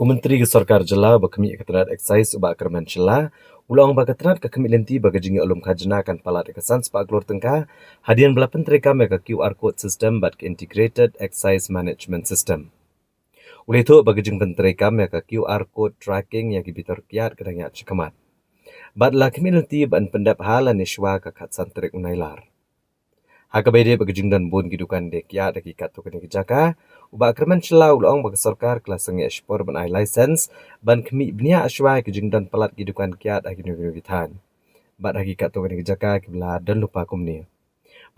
Menteri ke Sarkar Shylla Khmih ketrat eksais ubak Kyrmen Shylla ulang bakatrat ke Khmih Lynti bagajing alum Khajna kan palat kesan sepak Klur tengka hadian belapan terika mega QR code system but integrated excise management system. Oleh itu bagajing penterika mega QR code tracking yang gibitor Kyiad kedangnya cekamat. Batlah Khmih Lynti ban pendap halan iswa ke katsan terik unailar. Hakabede bagajing dan bun gidukan dek Kyiad deki kat tukane kejaka ubak Kyrmen Shylla ulang bagi Sarkar kelas sengi ekspor ban ai license ban Khmih bnia aswa kejing dan pelat gidukan Kyiad agi nugi gitan. Bat hakikat tukane kejaka kibla dan lupa kumni.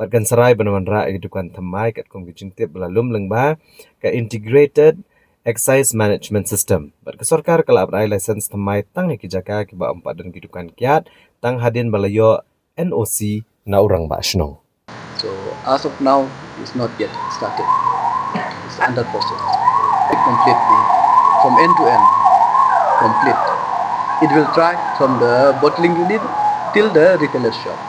Bat kan serai banawan ra gidukan temai kat kum kejing tip belalum lengba ke integrated excise management system. Bat ke Sarkar kala ban ai license temai tang kejaka kiba empat dan gidukan Kyiad tang hadin balayo NOC na urang ba asnong. So as of now, it's not yet started. It's under process. Completely, from end to end, complete. It will try from the bottling unit till the retailer shop.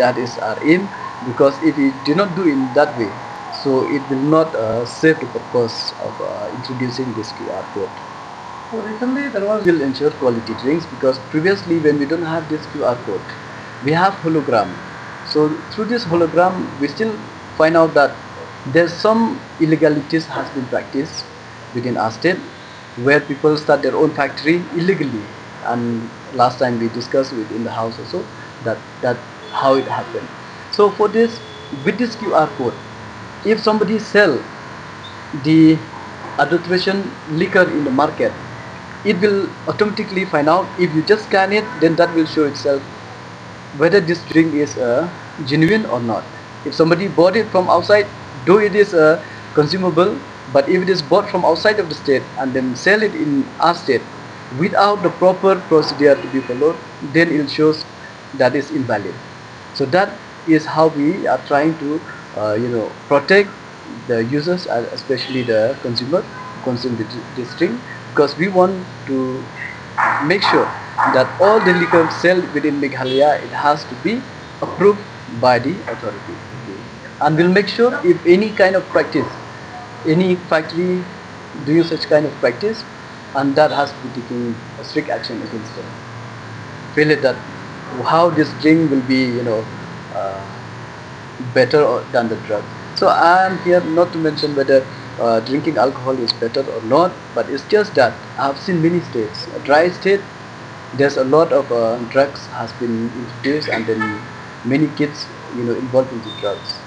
That is our aim, because if we do not do it in that way, so it will not serve the purpose of introducing this QR code. So recently there was will ensure quality drinks, because previously when we don't have this QR code, we have hologram. So through this hologram, we still find out that there's some illegalities has been practiced within our state, where people start their own factory illegally. And last time we discussed it in the house also that how it happened. So for this, with this QR code, if somebody sell the adulteration liquor in the market, it will automatically find out. If you just scan it, then that will show itself whether this drink is genuine or not. If somebody bought it from outside, though it is consumable, but if it is bought from outside of the state and then sell it in our state without the proper procedure to be followed, then it shows that is invalid. So that is how we are trying to protect the users, especially the consumer who consume this drink, because we want to make sure that all the liquor sold within Meghalaya, it has to be approved by the authority. And we'll make sure if any kind of practice, any factory doing such kind of practice, and that has to be taken strict action against them. Feel it that how this drink will be, better than the drug. So I am here not to mention whether drinking alcohol is better or not, but it's just that I have seen many states, a dry state, there's a lot of drugs has been introduced, and then many kids involved into drugs.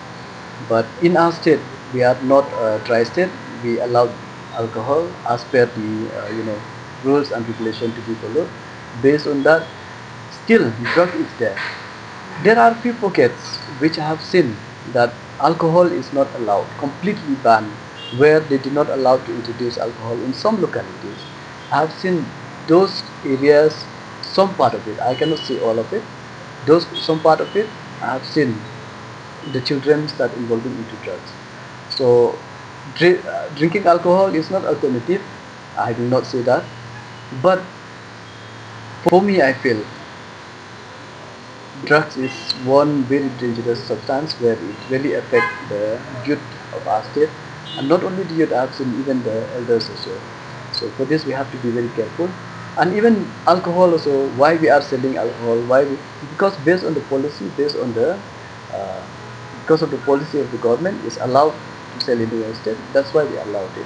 But in our state, we are not a dry state. We allow alcohol as per the rules and regulation to be followed. Based on that, still drug is there. There are few pockets which I have seen that alcohol is not allowed, completely banned, where they did not allow to introduce alcohol in some localities. I have seen those areas, some part of it, I cannot say all of it, some part of it, I have seen the children start involving into drugs. So drinking alcohol is not alternative, I will not say that, but for me I feel drugs is one very dangerous substance where it really affects the youth of our state, and not only the youth, I have seen even the elders also. So for this we have to be very careful. And even alcohol also, why we are selling alcohol, because based on the policy, because of the policy of the government is allowed to sell in the state, that's why we allowed it.